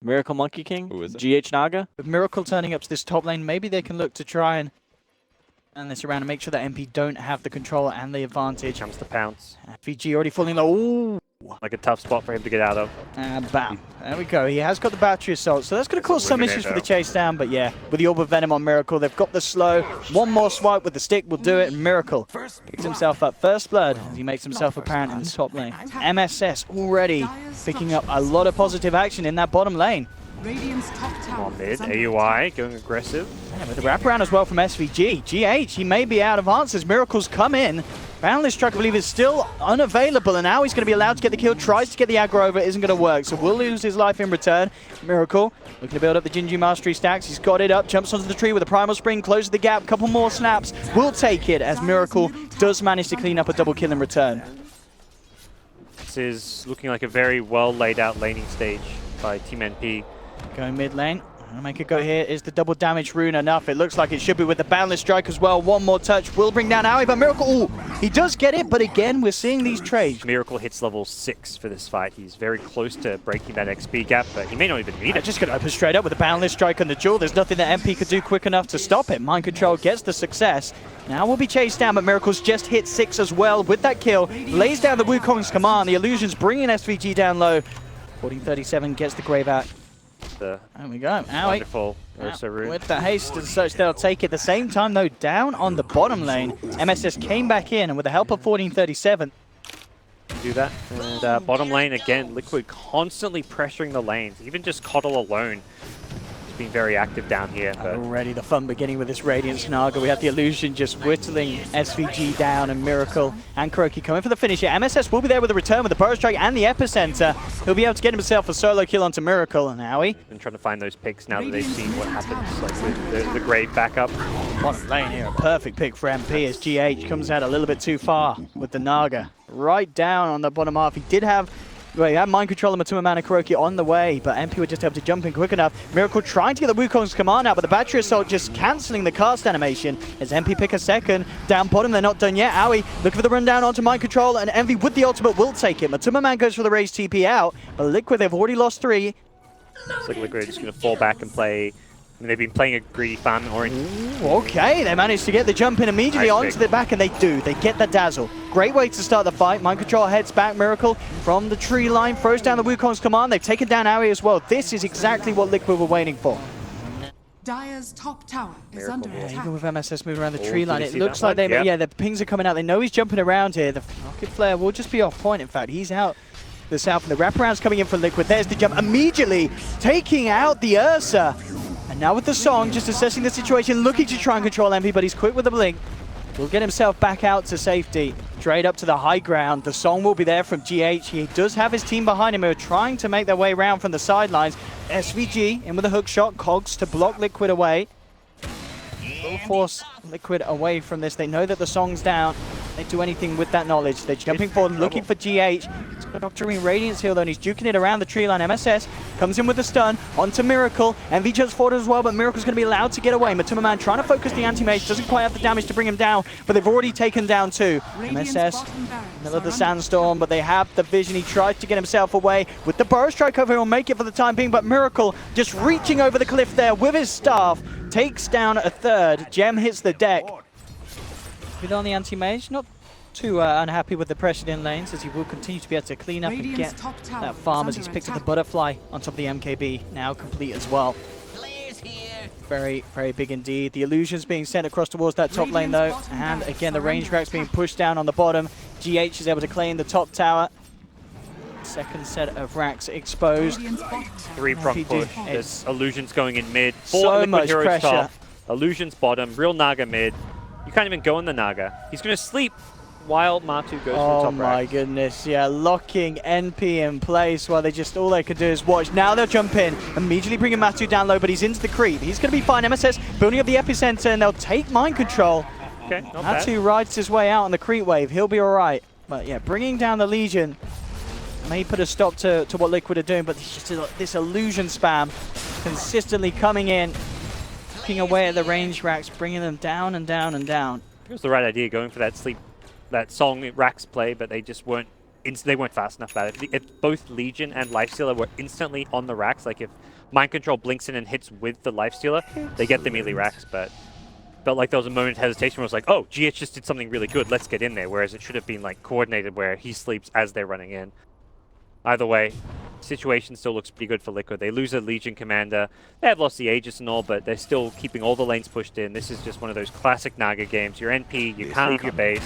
Miracle Monkey King, Who is it? GH Naga. With Miracle turning up to this top lane, maybe they can look to try and turn this around and make sure that MP don't have the control and the advantage. Comes to pounce. VG already falling low. Ooh. Like a tough spot for him to get out of. And bam. There we go. He has got the battery assault, so that's going to cause some issues for the chase down. But yeah, with the Orb of Venom on Miracle, they've got the slow. One more swipe with the stick will do it, and Miracle picks himself up first blood as he makes himself apparent in the top lane. MSS already picking up a lot of positive action in that bottom lane. On mid, AUI going aggressive. Yeah, with the wraparound as well from SVG. GH, he may be out of answers. Miracle's come in. Boundless Strike, I believe, is still unavailable, and now he's going to be allowed to get the kill. Tries to get the aggro over, isn't going to work, so will lose his life in return. Miracle looking to build up the Jinju Mastery stacks. He's got it up, jumps onto the tree with a Primal Spring, closes the gap, couple more snaps. Will take it as Miracle does manage to clean up a double kill in return. This is looking like a very well laid out laning stage by Team NP. Going mid lane. Make a go here. Is the double damage rune enough? It looks like it should be with the Boundless Strike as well. One more touch will bring down Aoi, but Miracle, ooh, he does get it, but again, we're seeing these trades. Miracle hits level 6 for this fight. He's very close to breaking that XP gap, but he may not even need it. Just going to open straight up with the Boundless Strike on the duel. There's nothing that MP could do quick enough to stop it. Mind Control gets the success. Now will be chased down, but Miracle's just hit 6 as well with that kill. Lays down the Wukong's command. The Illusion's bringing SVG down low. 1437 gets the Grave out. There we go. Aoi. Wonderful Ursa rune. With the haste and such, they'll take it. At the same time, though, down on the bottom lane, MSS came back in, and with the help of 1437, do that. And bottom lane, again, Liquid constantly pressuring the lanes. Even just Coddle alone has been very active down here. But already the fun beginning with this Radiance Naga. We have the Illusion just whittling SVG down, and Miracle and Kuroki coming for the finish here. MSS will be there with a return with the Burrow Strike and the Epicenter. He'll be able to get himself a solo kill onto Miracle, and Aoi been trying to find those picks now that they've seen what happens, like with the Grave backup. Bottom lane here, a perfect pick for MP as GH comes out a little bit too far with the Naga. Right down on the bottom half. He did have he had Mind Control and Matuma Man and Kuroki on the way, but MP were just able to jump in quick enough. Miracle trying to get the Wukong's command out, but the Battery Assault just cancelling the cast animation as MP pick a second. Down bottom, they're not done yet. Aoi looking for the rundown onto Mind Control, and Envy with the ultimate will take it. Matuma Man goes for the Rage TP out, but Liquid, they've already lost 3. Looks like Liquid are just going to fall back and play. I mean, they've been playing a greedy farm orange. Ooh, okay, they managed to get the jump in immediately onto the back, and they do. They get the dazzle. Great way to start the fight. Mind Control heads back. Miracle from the tree line throws down the Wukong's command. They've taken down Aoi as well. This is exactly what Liquid were waiting for. Dire's top tower is under attack. Even with MSS moving around the tree line, it see looks that like one? yeah, the pings are coming out. They know he's jumping around here. The Rocket Flare will just be off point. In fact, he's out the south, and the wraparound's coming in for Liquid. There's the jump, immediately taking out the Ursa. And now with the Song, just assessing the situation, looking to try and control MP, but he's quick with the blink. Will get himself back out to safety. Straight up to the high ground. The Song will be there from GH. He does have his team behind him who are trying to make their way around from the sidelines. SVG in with a hook shot. Cogs to block Liquid away. Will force Liquid away from this. They know that the Song's down. They do anything with that knowledge. They're jumping forward, looking for GH. He's got Doctoring Radiance Heal though, and he's juking it around the tree line. MSS comes in with the stun onto Miracle. Envy jumps forward as well, but Miracle's going to be allowed to get away. Matuma Man trying to focus the anti-mage, doesn't quite have the damage to bring him down, but they've already taken down 2. MSS, middle of the sandstorm, but they have the vision. He tries to get himself away with the Burrow Strike over. He'll make it for the time being, but Miracle just reaching over the cliff there with his staff, takes down a third. Gem hits the deck. With on the anti-mage, not too unhappy with the pressure in lanes, as he will continue to be able to clean up and get that farm as he's picked up the Butterfly on top of the MKB, now complete as well. Very, very big indeed. The Illusion's being sent across towards that top lane though, and again the range racks being pushed down on the bottom. GH is able to claim the top tower. Second set of racks exposed. 3-prong push. There's Illusions going in mid. 4 So Liquid much Heroes pressure. top. Illusions bottom. Real Naga mid. You can't even go in the Naga. He's going to sleep while Matu goes to the top Oh my rack. goodness, yeah, locking NP in place while all they could do is watch. Now they'll jump in, immediately bringing Matu down low, but he's into the creep. He's going to be fine. MSS building up the epicenter, and they'll take Mind Control. Okay, not bad. Matu rides his way out on the creep wave. He'll be all right. But yeah, bringing down the Legion may put a stop to what Liquid are doing, but just this Illusion spam consistently coming in, picking away at the range racks, bringing them down and down and down. It was the right idea, going for that sleep, that Song Rax play, but they just weren't they weren't fast enough about it. If both Legion and Lifestealer were instantly on the racks, like if Mind Control blinks in and hits with the Lifestealer, they get the melee racks, but felt like there was a moment of hesitation where it was like, oh, GH just did something really good, let's get in there, whereas it should have been like coordinated where he sleeps as they're running in. Either way, situation still looks pretty good for Liquid. They lose a Legion commander. They have lost the Aegis and all, but they're still keeping all the lanes pushed in. This is just one of those classic Naga games. You're NP, you can't leave your base.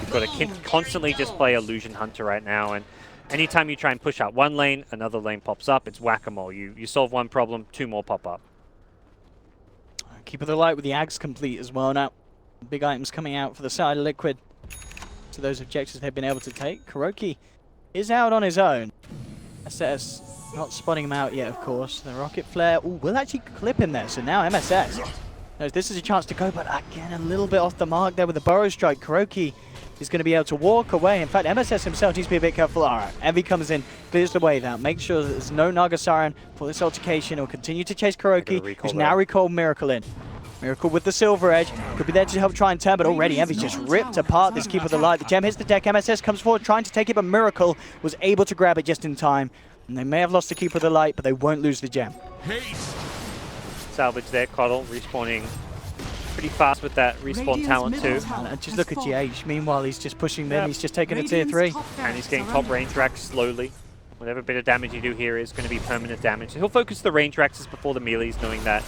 You've got to constantly just play Illusion Hunter right now, and anytime you try and push out one lane, another lane pops up. It's whack-a-mole. You solve one problem, two more pop up. Keep of the light with the Ags complete as well now. Big items coming out for the side of Liquid. To those objectives they've been able to take. Kuroki is out on his own. SS not spotting him out yet, of course. The rocket flare will actually clip him there. So now MSS knows this is a chance to go, but again a little bit off the mark there with the burrow strike. Kuroki is going to be able to walk away. In fact, MSS himself needs to be a bit careful. All right, Envy comes in, clears the way out, makes sure that there's no Naga Siren for this altercation. He'll continue to chase Kuroki, who's now recalled Miracle in. Miracle with the Silver Edge, could be there to help try and turn, but already Envy's just ripped apart this Keeper of the Light. The gem hits the deck, MSS comes forward trying to take it, but Miracle was able to grab it just in time. And they may have lost the Keeper of the Light, but they won't lose the gem. Salvage there, Coddle, respawning pretty fast with that respawn talent too. And just look at GH, meanwhile he's just pushing them, he's just taking a tier 3. And he's getting top range racks slowly. Whatever bit of damage you do here is going to be permanent damage. So he'll focus the range racks before the melees, knowing that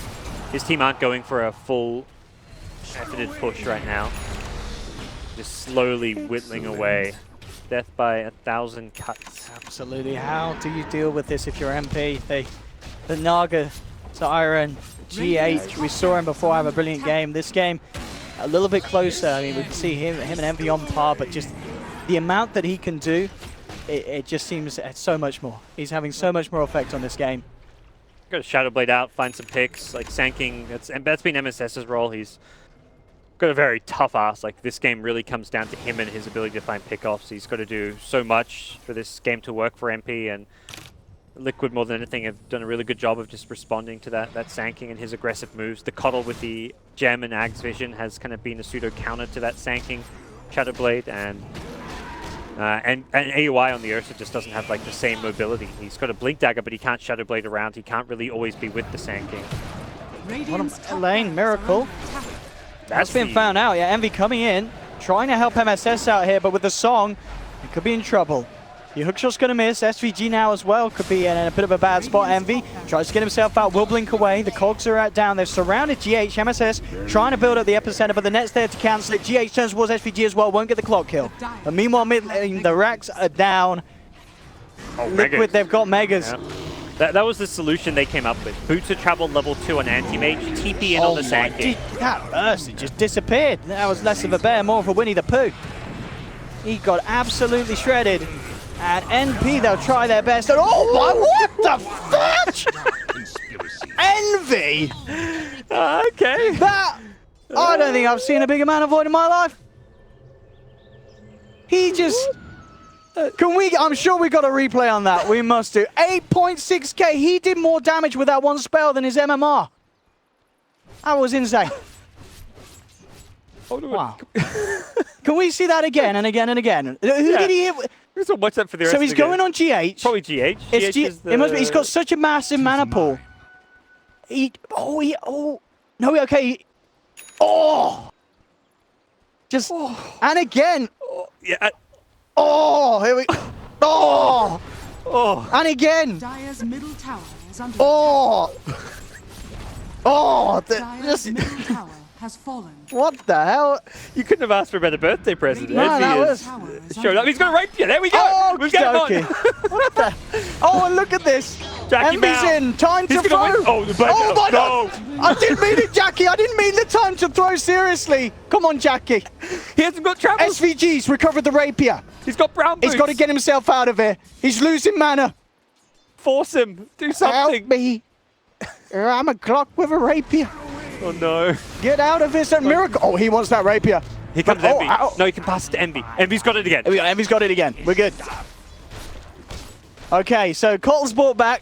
his team aren't going for a full efforted push right now. Just slowly whittling away. Death by 1,000 cuts. Absolutely. How do you deal with this if you're MP? The Naga, Siren, GH, we saw him before have a brilliant game. This game, a little bit closer. I mean, we can see him and Envy on par, but just the amount that he can do, it just seems so much more. He's having so much more effect on this game. Got a Shadow Blade out, find some picks, like Sanking. That's been MSS's role. He's got a very tough ass. Like, this game really comes down to him and his ability to find pickoffs. He's got to do so much for this game to work for MP, and Liquid, more than anything, have done a really good job of just responding to that Sanking and his aggressive moves. The Coddle with the Gem and Ag's Vision has kind of been a pseudo counter to that Sanking Shadow Blade, and AUI on the Ursa just doesn't have like the same mobility. He's got a Blink Dagger, but he can't Shadow Blade around. He can't really always be with the Sanking. Lane, Miracle. That's been found out. Yeah, Envy coming in, trying to help MSS out here, but with the song, he could be in trouble. The hookshot's going to miss. SVG now as well could be in a bit of a bad spot. Envy tries to get himself out, will blink away. The cogs are out down. They've surrounded GH. MSS trying to build up the epicenter, but the net's there to cancel it. GH turns towards SVG as well, won't get the clock kill. But meanwhile, the racks are down. Oh, Liquid, Megas. they've got Megas. Yeah. That was the solution they came up with. Boots of Travel level 2 on Anti-Mage, TP in on the Sanking. That burst, it just disappeared. That was less of a bear, more of a Winnie the Pooh. He got absolutely shredded. And NP, they'll try their best. And oh my, what the fudge? Envy! Okay. That, I don't think I've seen a bigger man avoid in my life. He just... I'm sure we got a replay on that. We must do. 8.6k. He did more damage with that one spell than his MMR. That was insane. Wow. Can we see that again and again and again? Who did he hit? What's up for the rest So he's of the going game? on GH. Probably GH. It must be. He's got such a massive mana pool. And again. Yeah. Here we. And again. Dire's middle tower is under Just, middle tower has fallen. what the hell? You couldn't have asked for a better birthday present. No, that was- Showed up. He's got a rapier. There we go. Oh, We've got him okay. on. What the? Oh, and look at this. Jackie Envy's Bow. in. Time He's to gonna throw. win. Oh, Oh my no. God. I didn't mean it, Jackie. I didn't mean the time to throw. Seriously. Come on, Jackie. He hasn't got travel. SVG's recovered the rapier. He's got brown boots. He's got to get himself out of here. He's losing mana. Force him. Do Help something. me. I'm a clock with a rapier. Oh no. Get out of this. Miracle. Oh, he wants that rapier. Here comes But- Envy. ow. No, he can pass it to Envy. Envy's got it again. There we go. Envy's got it again. We're good. Okay, so Cottle's brought back.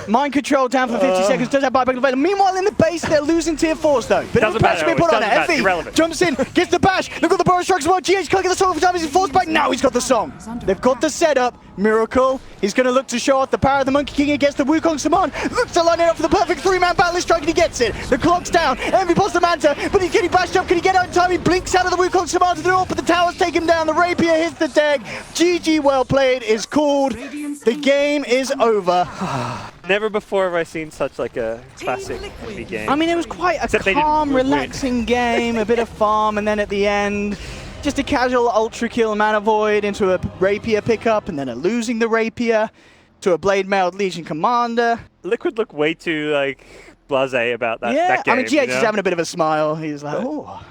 Mind control down for 50 seconds. Does have buyback available. Meanwhile, in the base, they're losing tier 4s though. Bit of a Doesn't pressure being matter, put on doesn't matter, Effie. irrelevant. Jumps in, gets the bash. They've got the burrow strikes as well. GH can't get the song for time as he falls back. Now he's got the song. They've got the setup. Miracle. He's going to look to show off the power of the Monkey King against the Wukong Saman. Looks to line it up for the perfect 3-man battle strike and he gets it. The clock's down. Envy pulls the Manta, but he's getting bashed up. Can he get out in time? He blinks out of the Wukong Saman to the north, but the towers take him down. The Rapier hits the deck. GG well played is called. The game is over. Never before have I seen such like a classic Envy game. I mean, it was quite a Except they didn't calm, win. relaxing game, a bit of farm, and then at the end, just a casual ultra kill mana void into a Rapier pickup, and then a losing the Rapier to a blade mailed Legion commander. Liquid look way too like blasé about that, Yeah, that game. I mean, GH you is know? having a bit of a smile. He's like, oh.